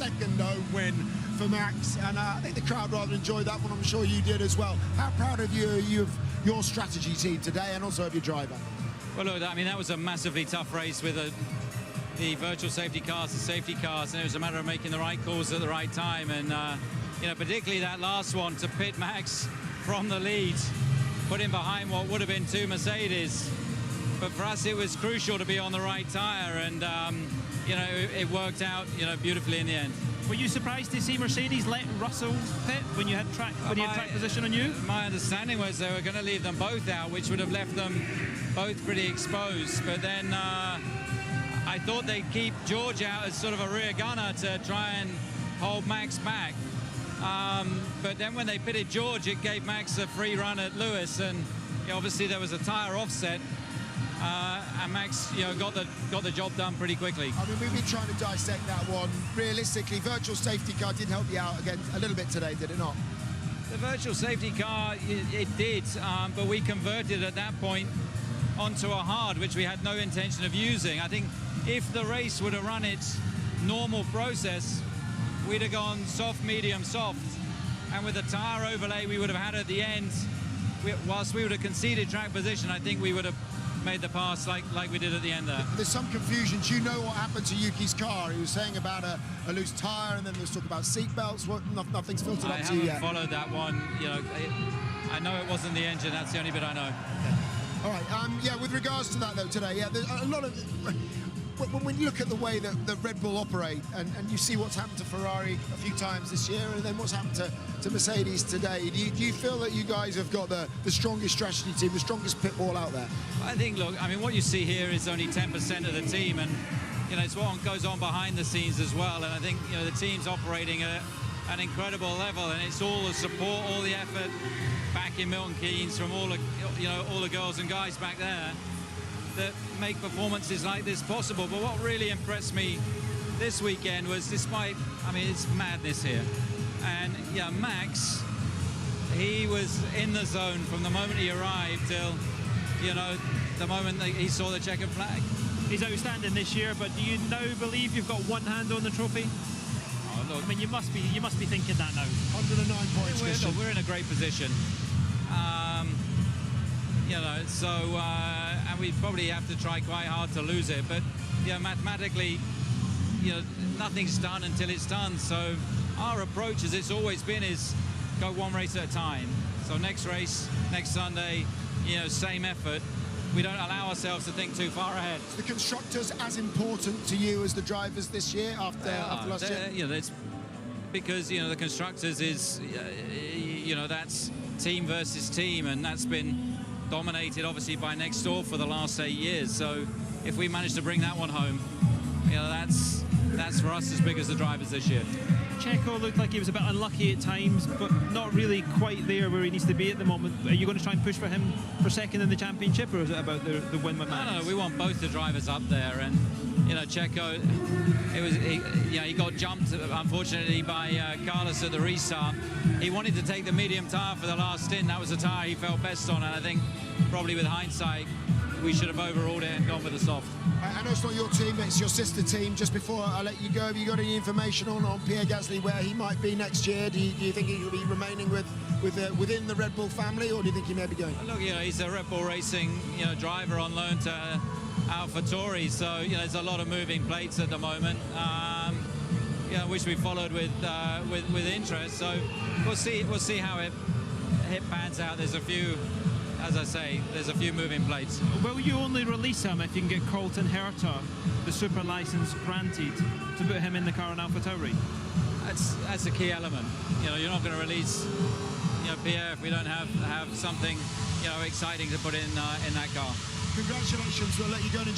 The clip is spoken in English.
second home win for Max, and I think the crowd rather enjoyed that one. I'm sure you did as well. How proud of you of your strategy team today, and also of your driver? Well, look, I mean, that was a massively tough race with the virtual safety cars, the safety cars, and it was a matter of making the right calls at the right time. And you know, particularly that last one to pit Max from the lead, put him behind what would have been 2 Mercedes. But for us, it was crucial to be on the right tire, and you know, it worked out, you know, beautifully in the end. Were you surprised to see Mercedes let Russell pit when you had track position on you? My understanding was they were going to leave them both out, which would have left them both pretty exposed. But then I thought they'd keep George out as sort of a rear gunner to try and hold Max back. But then when they pitted George, it gave Max a free run at Lewis, and you know, obviously there was a tyre offset. And Max, you know, got the job done pretty quickly. I mean, we've been trying to dissect that one. Realistically, virtual safety car did help you out again a little bit today, did it not? The virtual safety car, it did, but we converted at that point onto a hard, which we had no intention of using. I think if the race would have run its normal process, we'd have gone soft, medium, soft, and with the tyre overlay we would have had at the end, whilst we would have conceded track position, I think we would have made the pass like we did at the end there. There's some confusion. Do you know what happened to Yuki's car? He was saying about a loose tyre, and then there was talk about seat belts. Nothing's filtered up to you yet. I haven't followed that one. You know, I know it wasn't the engine. That's the only bit I know. Okay. All right. Yeah. With regards to that though, today, yeah, there's a lot of. When you look at the way that Red Bull operate, and you see what's happened to Ferrari a few times this year, and then what's happened to Mercedes today, do you feel that you guys have got the strongest strategy team, the strongest pit wall out there? I think, look, I mean, what you see here is only 10% of the team, and you know, it's what goes on behind the scenes as well. And I think, you know, the team's operating at an incredible level, and it's all the support, all the effort back in Milton Keynes from all the, you know, all the girls and guys back there that make performances like this possible. But what really impressed me this weekend was, despite, I mean, it's madness here, and yeah, Max, he was in the zone from the moment he arrived till, you know, the moment that he saw the checkered flag. He's outstanding this year, but do you now believe you've got one hand on the trophy? Oh, look, I mean, you must be thinking that now. 109 points. We're in a great position. You know, so and we probably have to try quite hard to lose it, but you know, mathematically, you know, nothing's done until it's done. So our approach, as it's always been, is go one race at a time. So next race, next Sunday, you know, same effort. We don't allow ourselves to think too far ahead. Is the constructors as important to you as the drivers this year after last year? You know, it's because, you know, the constructors is, you know, that's team versus team, and that's been dominated obviously by next door for the last 8 years. So if we manage to bring that one home, you know, that's for us as big as the drivers this year. Checo looked like he was a bit unlucky at times, but not really quite there where he needs to be at the moment. Are you going to try and push for him for second in the championship, or is it about the win with Max? No, we want both the drivers up there, and you know, Checo, he got jumped unfortunately by Carlos at the restart. He wanted to take the medium tyre for the last stint. That was the tyre he felt best on, and I think probably with hindsight we should have overruled it and gone with the soft. I know it's not your team, it's your sister team. Just before I let you go, have you got any information on Pierre Gasly, where he might be next year? Do you think he will be remaining within the Red Bull family, or do you think he may be going? Look, you know, he's a Red Bull Racing, you know, driver on loan to AlphaTauri, so you know, there's a lot of moving plates at the moment. You know, which we followed with interest. So we'll see how it pans out. There's a few, as I say, there's a few moving plates. Will you only release him if you can get Colton Herta the super license granted to put him in the car on AlphaTauri? That's a key element. You know, you're not going to release, you know, Pierre if we don't have something, you know, exciting to put in that car. Congratulations. We'll let you go and enjoy